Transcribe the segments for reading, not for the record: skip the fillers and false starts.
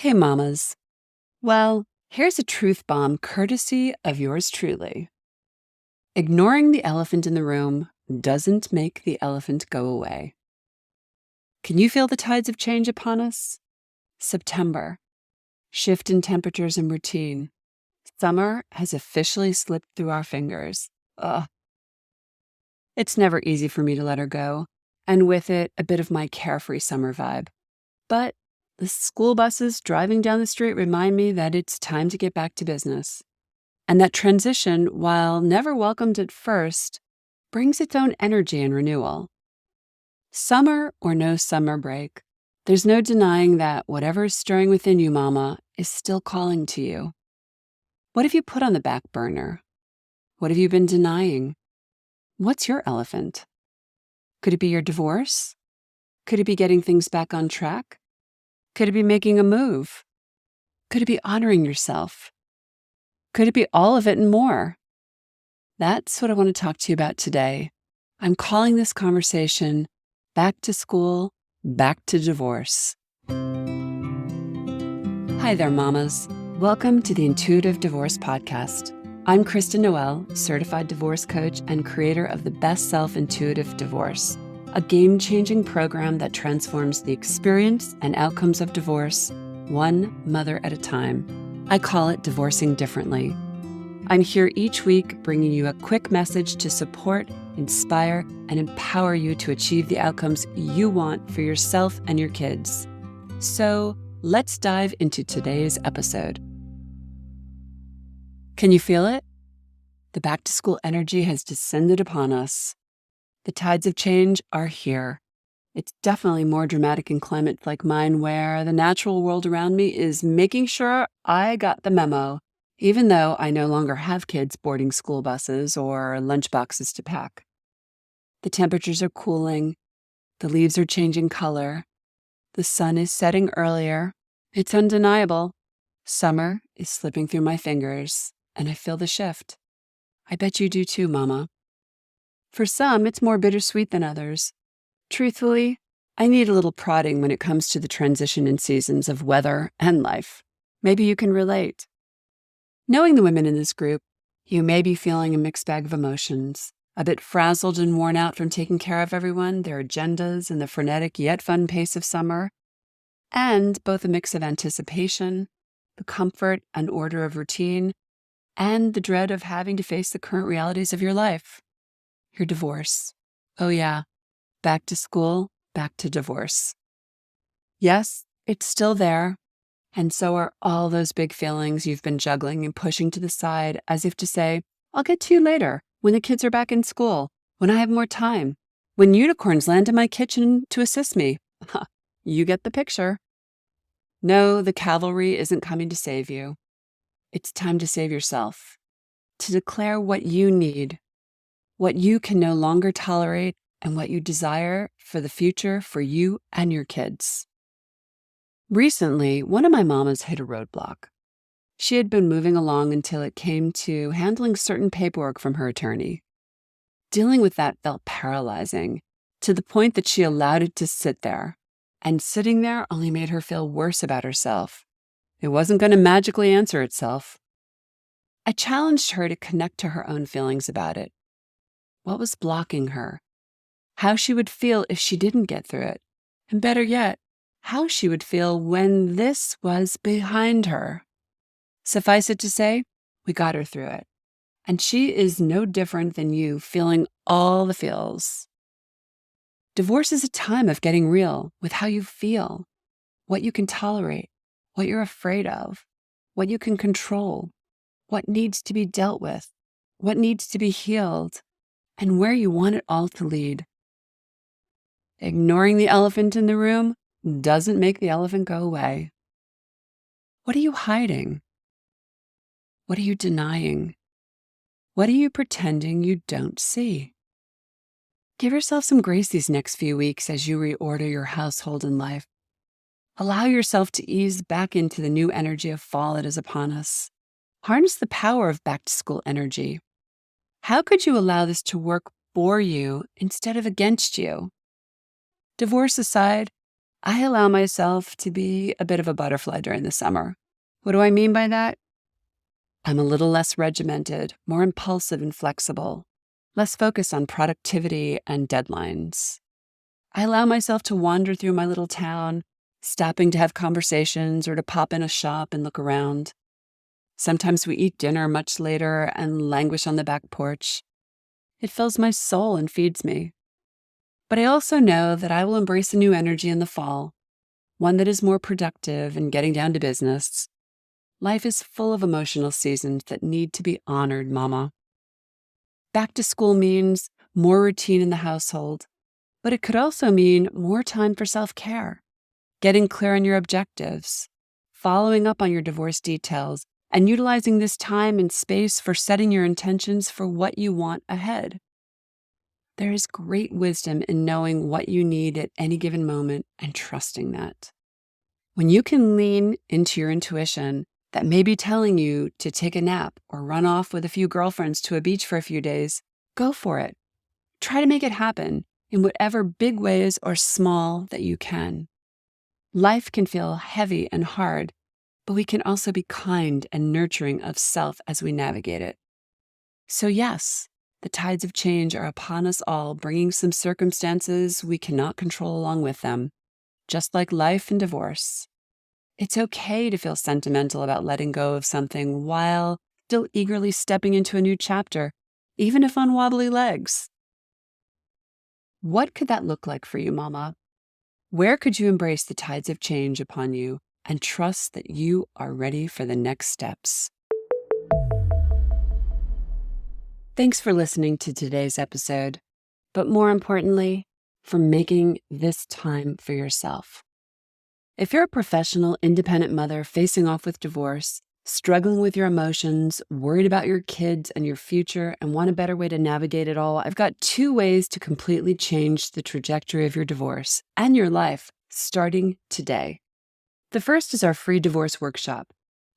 Hey, mamas. Well, here's a truth bomb courtesy of yours truly. Ignoring the elephant in the room doesn't make the elephant go away. Can you feel the tides of change upon us? September, shift in temperatures and routine. Summer has officially slipped through our fingers. Ugh. It's never easy for me to let her go, and with it, a bit of my carefree summer vibe. But the school buses driving down the street remind me that it's time to get back to business. And that transition, while never welcomed at first, brings its own energy and renewal. Summer or no summer break, there's no denying that whatever is stirring within you, mama, is still calling to you. What have you put on the back burner? What have you been denying? What's your elephant? Could it be your divorce? Could it be getting things back on track? Could it be making a move? Could it be honoring yourself? Could it be all of it and more? That's what I want to talk to you about today. I'm calling this conversation Back to School, Back to Divorce. Hi there, mamas. Welcome to the Intuitive Divorce Podcast. I'm Kristen Noel, certified divorce coach and creator of the Best Self Intuitive Divorce, a game-changing program that transforms the experience and outcomes of divorce, one mother at a time. I call it Divorcing Differently. I'm here each week bringing you a quick message to support, inspire, and empower you to achieve the outcomes you want for yourself and your kids. So let's dive into today's episode. Can you feel it? The back-to-school energy has descended upon us. The tides of change are here. It's definitely more dramatic in climates like mine where the natural world around me is making sure I got the memo, even though I no longer have kids boarding school buses or lunch boxes to pack. The temperatures are cooling. The leaves are changing color. The sun is setting earlier. It's undeniable. Summer is slipping through my fingers, and I feel the shift. I bet you do too, mama. For some, it's more bittersweet than others. Truthfully, I need a little prodding when it comes to the transition in seasons of weather and life. Maybe you can relate. Knowing the women in this group, you may be feeling a mixed bag of emotions, a bit frazzled and worn out from taking care of everyone, their agendas, and the frenetic yet fun pace of summer, and both a mix of anticipation, the comfort and order of routine, and the dread of having to face the current realities of your life. Your divorce. Oh yeah, back to school, back to divorce. Yes, it's still there, and so are all those big feelings you've been juggling and pushing to the side as if to say, I'll get to you later, when the kids are back in school, when I have more time, when unicorns land in my kitchen to assist me. You get the picture. No, the cavalry isn't coming to save you. It's time to save yourself, to declare what you need, what you can no longer tolerate, and what you desire for the future for you and your kids. Recently, one of my mamas hit a roadblock. She had been moving along until it came to handling certain paperwork from her attorney. Dealing with that felt paralyzing, to the point that she allowed it to sit there. And sitting there only made her feel worse about herself. It wasn't going to magically answer itself. I challenged her to connect to her own feelings about it. What was blocking her? How she would feel if she didn't get through it? And better yet, how she would feel when this was behind her. Suffice it to say, we got her through it. And she is no different than you, feeling all the feels. Divorce is a time of getting real with how you feel, what you can tolerate, what you're afraid of, what you can control, what needs to be dealt with, what needs to be healed, and where you want it all to lead. Ignoring the elephant in the room doesn't make the elephant go away. What are you hiding? What are you denying? What are you pretending you don't see? Give yourself some grace these next few weeks as you reorder your household and life. Allow yourself to ease back into the new energy of fall that is upon us. Harness the power of back-to-school energy. How could you allow this to work for you instead of against you? Divorce aside, I allow myself to be a bit of a butterfly during the summer. What do I mean by that? I'm a little less regimented, more impulsive and flexible, less focused on productivity and deadlines. I allow myself to wander through my little town, stopping to have conversations or to pop in a shop and look around. Sometimes we eat dinner much later and languish on the back porch. It fills my soul and feeds me. But I also know that I will embrace a new energy in the fall, one that is more productive and getting down to business. Life is full of emotional seasons that need to be honored, Mama. Back to school means more routine in the household, but it could also mean more time for self-care, getting clear on your objectives, following up on your divorce details, and utilizing this time and space for setting your intentions for what you want ahead. There is great wisdom in knowing what you need at any given moment and trusting that. When you can lean into your intuition that may be telling you to take a nap or run off with a few girlfriends to a beach for a few days, go for it. Try to make it happen in whatever big ways or small that you can. Life can feel heavy and hard, but we can also be kind and nurturing of self as we navigate it. So yes, the tides of change are upon us all, bringing some circumstances we cannot control along with them, just like life and divorce. It's okay to feel sentimental about letting go of something while still eagerly stepping into a new chapter, even if on wobbly legs. What could that look like for you, Mama? Where could you embrace the tides of change upon you and trust that you are ready for the next steps? Thanks for listening to today's episode, but more importantly, for making this time for yourself. If you're a professional, independent mother facing off with divorce, struggling with your emotions, worried about your kids and your future, and want a better way to navigate it all, I've got 2 ways to completely change the trajectory of your divorce and your life starting today. The first is our free divorce workshop.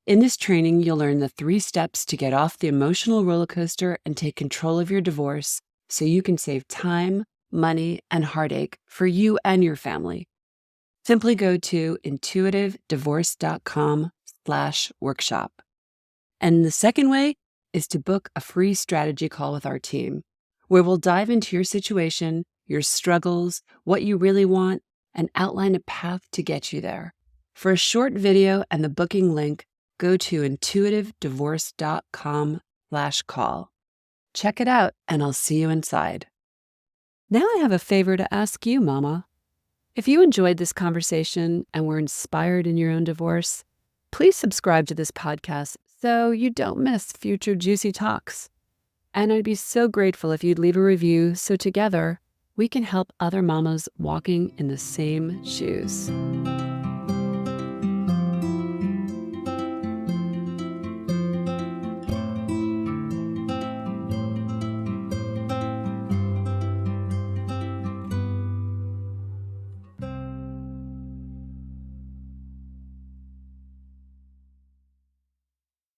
In this training, you'll learn the 3 steps to get off the emotional roller coaster and take control of your divorce so you can save time, money, and heartache for you and your family. Simply go to intuitivedivorce.com/workshop. And the second way is to book a free strategy call with our team, where we'll dive into your situation, your struggles, what you really want, and outline a path to get you there. For a short video and the booking link, go to intuitivedivorce.com/call. Check it out, and I'll see you inside. Now I have a favor to ask you, Mama. If you enjoyed this conversation and were inspired in your own divorce, please subscribe to this podcast so you don't miss future juicy talks. And I'd be so grateful if you'd leave a review so together we can help other mamas walking in the same shoes.